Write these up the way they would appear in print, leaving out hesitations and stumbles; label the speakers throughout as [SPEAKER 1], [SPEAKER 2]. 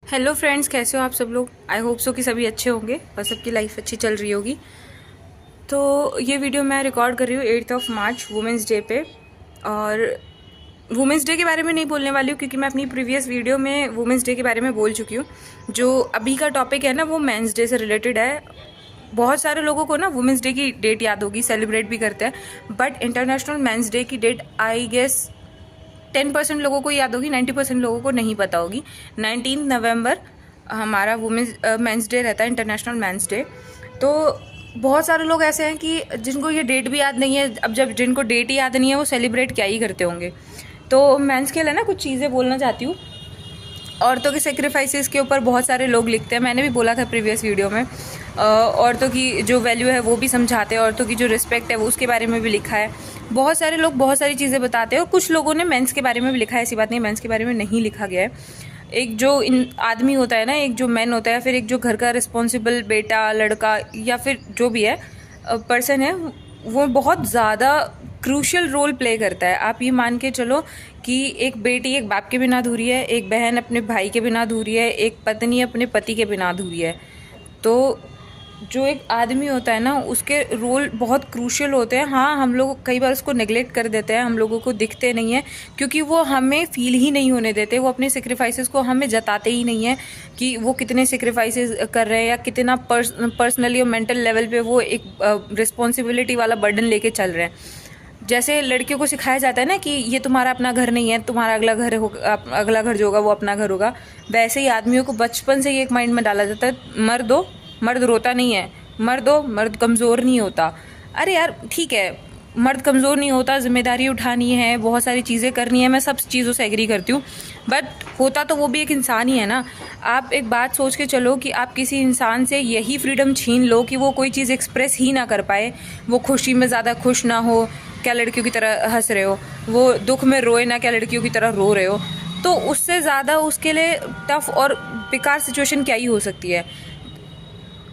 [SPEAKER 1] Hello friends, कैसे हो आप सब लोग। आई होप सो कि सभी अच्छे होंगे और सबकी लाइफ अच्छी चल रही होगी। तो ये वीडियो मैं रिकॉर्ड कर रही हूँ 8 मार्च वुमेंस डे पे। और वुमेंस डे के बारे में नहीं बोलने वाली हूँ क्योंकि मैं अपनी प्रीवियस वीडियो में वुमेंस डे के बारे में बोल चुकी हूँ। जो अभी का टॉपिक है ना, वो मेंस डे से रिलेटेड है। बहुत सारे लोगों को ना वुमेंस डे की डेट याद होगी, सेलिब्रेट भी करते हैं, बट इंटरनेशनल मेंस डे की डेट आई गेस 10% लोगों को याद होगी, 90% लोगों को नहीं पता होगी। 19 नवंबर हमारा वुमेंस मेंस डे रहता है, इंटरनेशनल मेंस डे। तो बहुत सारे लोग ऐसे हैं कि जिनको ये डेट भी याद नहीं है। अब जब जिनको डेट ही याद नहीं है वो सेलिब्रेट क्या ही करते होंगे। तो मेंस के लिए ना कुछ चीज़ें बोलना चाहती हूँ। औरतों के सेक्रीफाइसेस के ऊपर बहुत सारे लोग लिखते हैं, मैंने भी बोला था प्रीवियस वीडियो में। औरतों की जो वैल्यू है वो भी समझाते हैं, औरतों की जो रिस्पेक्ट है वो उसके बारे में भी लिखा है। बहुत सारे लोग बहुत सारी चीज़ें बताते हैं और कुछ लोगों ने मेंस के बारे में भी लिखा है। ऐसी बात नहीं मेंस के बारे में नहीं लिखा गया है। एक जो आदमी होता है ना, एक जो मैन होता है, फिर एक जो घर का रिस्पॉन्सिबल बेटा, लड़का या फिर जो भी है पर्सन है, वो बहुत ज़्यादा क्रूशियल रोल प्ले करता है। आप ये मान के चलो कि एक बेटी एक बाप के बिना अधूरी है, एक बहन अपने भाई के बिना अधूरी है, एक पत्नी अपने पति के बिना अधूरी है। तो जो एक आदमी होता है ना, उसके रोल बहुत क्रूशियल होते हैं। हाँ, हम लोग कई बार उसको नेग्लेक्ट कर देते हैं, हम लोगों को दिखते नहीं है क्योंकि वो हमें फील ही नहीं होने देते। वो अपने सेक्रीफाइसेस को हमें जताते ही नहीं है कि वो कितने सेक्रीफाइसेस कर रहे हैं या कितना पर्सनली और मेंटल लेवल पे वो एक रिस्पॉन्सिबिलिटी वाला बर्डन लेके चल रहे हैं। जैसे लड़कियों को सिखाया जाता है ना कि ये तुम्हारा अपना घर नहीं है, तुम्हारा अगला घर होगा, अगला घर जो होगा वो अपना घर होगा। वैसे ही आदमियों को बचपन से ये एक माइंड में डाला जाता है, मर्द हो, मर्द रोता नहीं है, मर्द हो, मर्द कमज़ोर नहीं होता। अरे यार ठीक है, मर्द कमज़ोर नहीं होता, जिम्मेदारी उठानी है, बहुत सारी चीज़ें करनी है, मैं सब चीज़ों से एग्री करती हूँ, बट होता तो वो भी एक इंसान ही है ना। आप एक बात सोच के चलो कि आप किसी इंसान से यही फ्रीडम छीन लो कि वो कोई चीज़ एक्सप्रेस ही ना कर पाए, वो खुशी में ज़्यादा खुश ना हो, क्या लड़कियों की तरह हंस रहे हो, वो दुख में रोए ना, क्या लड़कियों की तरह रो रहे हो। तो उससे ज़्यादा उसके लिए टफ और बेकार सिचुएशन क्या ही हो सकती है।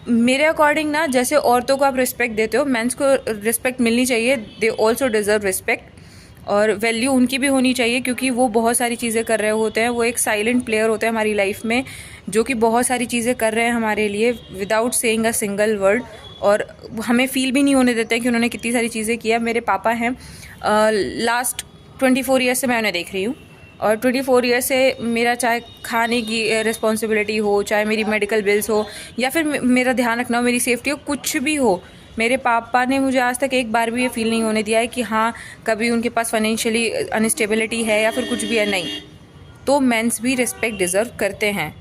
[SPEAKER 1] मेरे अकॉर्डिंग ना, जैसे औरतों को आप रिस्पेक्ट देते हो, मेंस को रिस्पेक्ट मिलनी चाहिए। दे ऑल्सो डिजर्व रिस्पेक्ट और वैल्यू उनकी भी होनी चाहिए क्योंकि वो बहुत सारी चीज़ें कर रहे होते हैं। वो एक साइलेंट प्लेयर होते हैं हमारी लाइफ में, जो कि बहुत सारी चीज़ें कर रहे हैं हमारे लिए without saying a single word, और हमें फील भी नहीं होने देते हैं कि उन्होंने कितनी सारी चीज़ें किया। मेरे पापा हैं, लास्ट 24 ईयर्स से मैं उन्हें देख रही हूँ और 24 ईयर से मेरा चाहे खाने की रिस्पॉन्सिबिलिटी हो, चाहे मेरी मेडिकल बिल्स हो, या फिर मेरा ध्यान रखना हो, मेरी सेफ्टी हो, कुछ भी हो, मेरे पापा ने मुझे आज तक एक बार भी ये फील नहीं होने दिया है कि हाँ कभी उनके पास फाइनेंशियली अनस्टेबिलिटी है या फिर कुछ भी है। नहीं, तो मेंस भी रिस्पेक्ट डिज़र्व करते हैं।